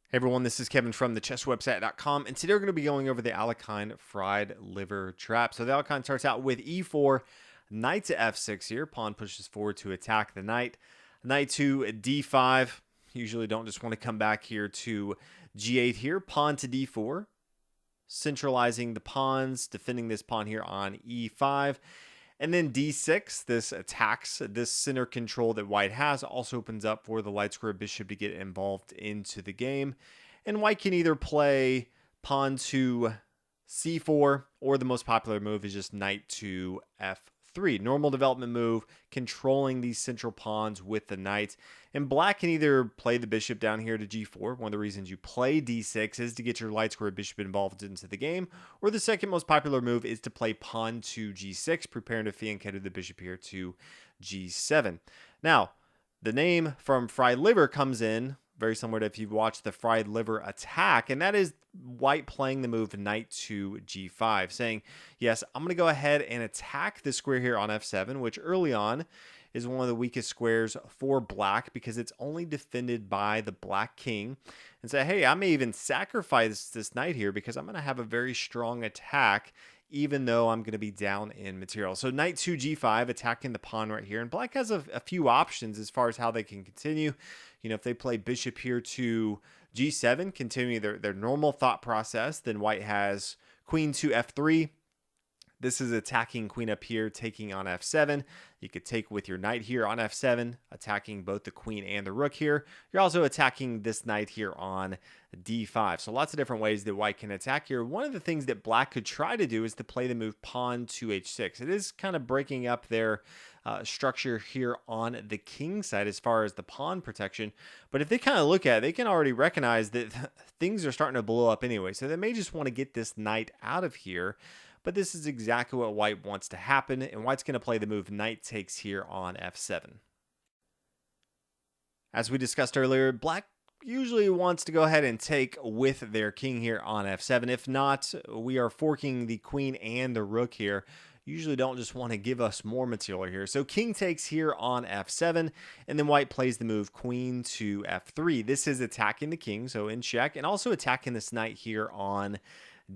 Hey everyone, this is Kevin from thechesswebsite.com, and today we're going to be going over the Alekhine Fried Liver Trap. So the Alekhine starts out with e4, knight to f6 here. Pawn pushes forward to attack the knight. Knight to d5. Usually don't just want to come back here to g8 here. Pawn to d4. Centralizing the pawns, defending this pawn here on e5. And then d6, this attacks this center control that white has, also opens up for the light square bishop to get involved into the game. And white can either play pawn to c4, or the most popular move is just knight to f3. Normal development move, controlling these central pawns with the knight. And black can either play the bishop down here to g4. One of the reasons you play d6 is to get your light square bishop involved into the game. Or the second most popular move is to play pawn to g6, preparing to fianchetto the bishop here to g7. Now, the name from fried liver comes in very similar to if you've watched the fried liver attack, and that is white playing the move knight to g5, saying, yes, I'm going to go ahead and attack the square here on f7, which early on is one of the weakest squares for black because it's only defended by the black king, and say, hey, I may even sacrifice this knight here because I'm going to have a very strong attack even though I'm going to be down in material. So knight to g5, attacking the pawn right here. And black has a few options as far as how they can continue. You know, if they play bishop here to g7, continuing their normal thought process, then white has queen to f3. This is attacking queen up here, taking on f7. You could take with your knight here on f7, attacking both the queen and the rook here. You're also attacking this knight here on d5. So lots of different ways that white can attack here. One of the things that black could try to do is to play the move pawn to h6. It is kind of breaking up their structure here on the king side as far as the pawn protection. But if they kind of look at it, they can already recognize that things are starting to blow up anyway. So they may just want to get this knight out of here. But this is exactly what white wants to happen, and white's going to play the move knight takes here on f7. As we discussed earlier, black usually wants to go ahead and take with their king here on f7. If not, we are forking the queen and the rook here. Usually don't just want to give us more material here. So king takes here on f7, and then white plays the move queen to f3. This is attacking the king, so in check, and also attacking this knight here on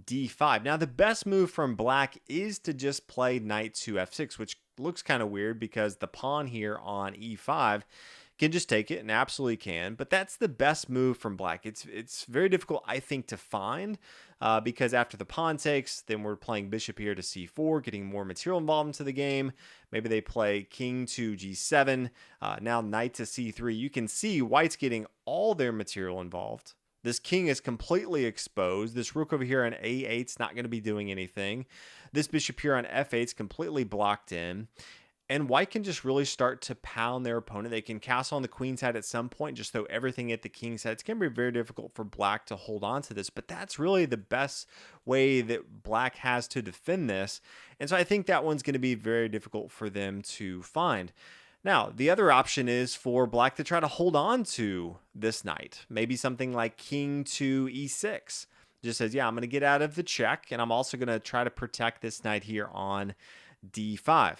d5. Now, the best move from black is to just play knight to f6, which looks kind of weird because the pawn here on e5 can just take it, and absolutely can, but that's the best move from black. It's very difficult, I think, to find because after the pawn takes, then we're playing bishop here to c4, getting more material involved into the game. Maybe they play king to g7, now knight to c3. You can see white's getting all their material involved. This king is completely exposed. This rook over here on a8 is not going to be doing anything. This bishop here on f8 is completely blocked in. And white can just really start to pound their opponent. They can castle on the queen side at some point, just throw everything at the king side. It's going to be very difficult for black to hold on to this, but that's really the best way that black has to defend this. And so I think that one's going to be very difficult for them to find. Now, the other option is for black to try to hold on to this knight. Maybe something like king to e6. Just says, yeah, I'm going to get out of the check, and I'm also going to try to protect this knight here on d5.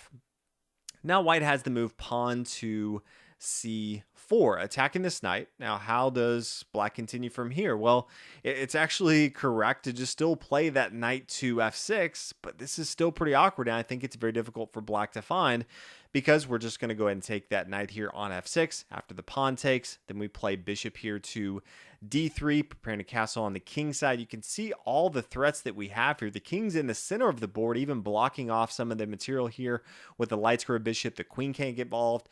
Now white has the move pawn to c4, attacking this knight. Now, how does black continue from here? Well, it's actually correct to just still play that knight to f6, but this is still pretty awkward, and I think it's very difficult for black to find because we're just going to go ahead and take that knight here on f6 after the pawn takes. Then we play bishop here to d3, preparing to castle on the king side. You can see all the threats that we have here. The king's in the center of the board, even blocking off some of the material here with the light square bishop. The queen can't get involved.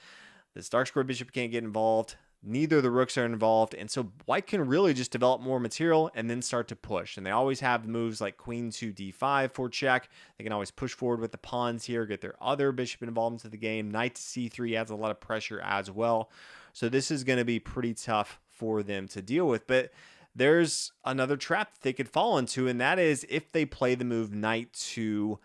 This dark square bishop can't get involved. Neither of the rooks are involved. And so white can really just develop more material and then start to push. And they always have moves like queen to d5 for check. They can always push forward with the pawns here, get their other bishop involved into the game. Knight to c3 adds a lot of pressure as well. So this is going to be pretty tough for them to deal with. But there's another trap that they could fall into, and that is if they play the move knight to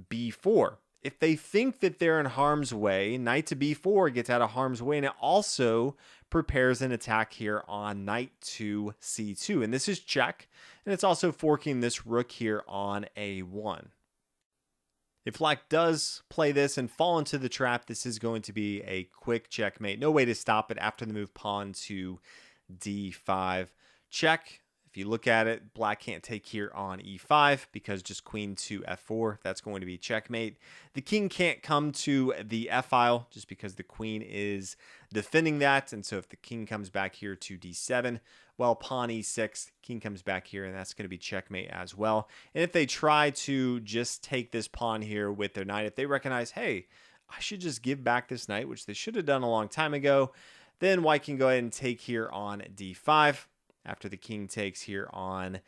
b4. If they think that they're in harm's way, knight to b4 gets out of harm's way, and it also prepares an attack here on knight to c2. And this is check, and it's also forking this rook here on a1. If black does play this and fall into the trap, this is going to be a quick checkmate. No way to stop it after the move pawn to d5. check. If you look at it, black can't take here on e5 because just queen to f4, that's going to be checkmate. The king can't come to the f file just because the queen is defending that. And so if the king comes back here to d7, well, pawn e6, king comes back here, and that's going to be checkmate as well. And if they try to just take this pawn here with their knight, if they recognize, hey, I should just give back this knight, which they should have done a long time ago, then white can go ahead and take here on d5. After the king takes here on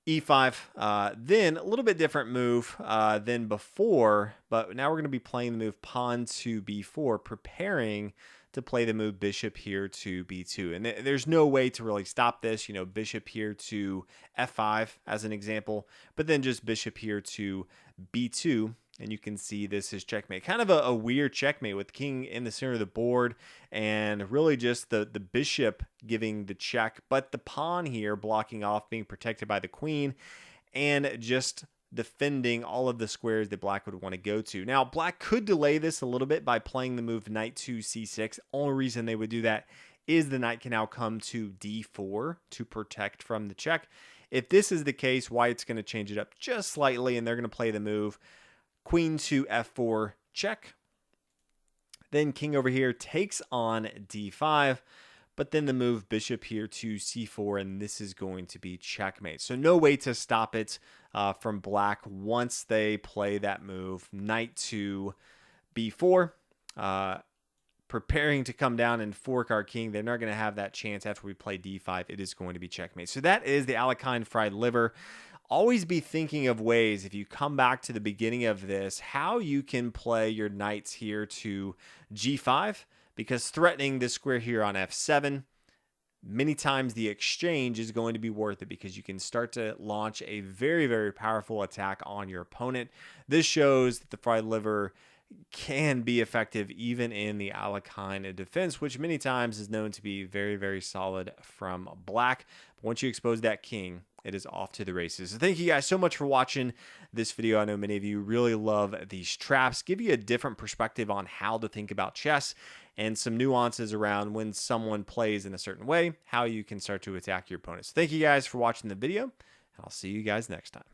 e5. Then a little bit different move than before, but now we're going to be playing the move pawn to b4, preparing to play the move bishop here to b2. And there's no way to really stop this, you know, bishop here to f5 as an example, but then just bishop here to b2. And you can see this is checkmate. Kind of a weird checkmate with king in the center of the board and really just the bishop giving the check, but the pawn here blocking off, being protected by the queen, and just defending all of the squares that black would want to go to. Now, black could delay this a little bit by playing the move knight to c6. Only reason they would do that is the knight can now come to d4 to protect from the check. If this is the case, white's going to change it up just slightly, and they're going to play the move queen to f4 check. Then king over here takes on d5, but then the move bishop here to c4, and this is going to be checkmate. So no way to stop it from black once they play that move knight to b4. Preparing to come down and fork our king. They're not going to have that chance after we play d5. It is going to be checkmate. So that is the Alekhine Fried Liver. Always be thinking of ways, if you come back to the beginning of this, how you can play your knights here to g5, because threatening this square here on f7, many times the exchange is going to be worth it because you can start to launch a very, very powerful attack on your opponent. This shows that the Fried Liver can be effective even in the Alekhine Defense, which many times is known to be very, very solid from black. But once you expose that king, it is off to the races. So thank you guys so much for watching this video. I know many of you really love these traps. Give you a different perspective on how to think about chess and some nuances around when someone plays in a certain way, how you can start to attack your opponents. So thank you guys for watching the video, and I'll see you guys next time.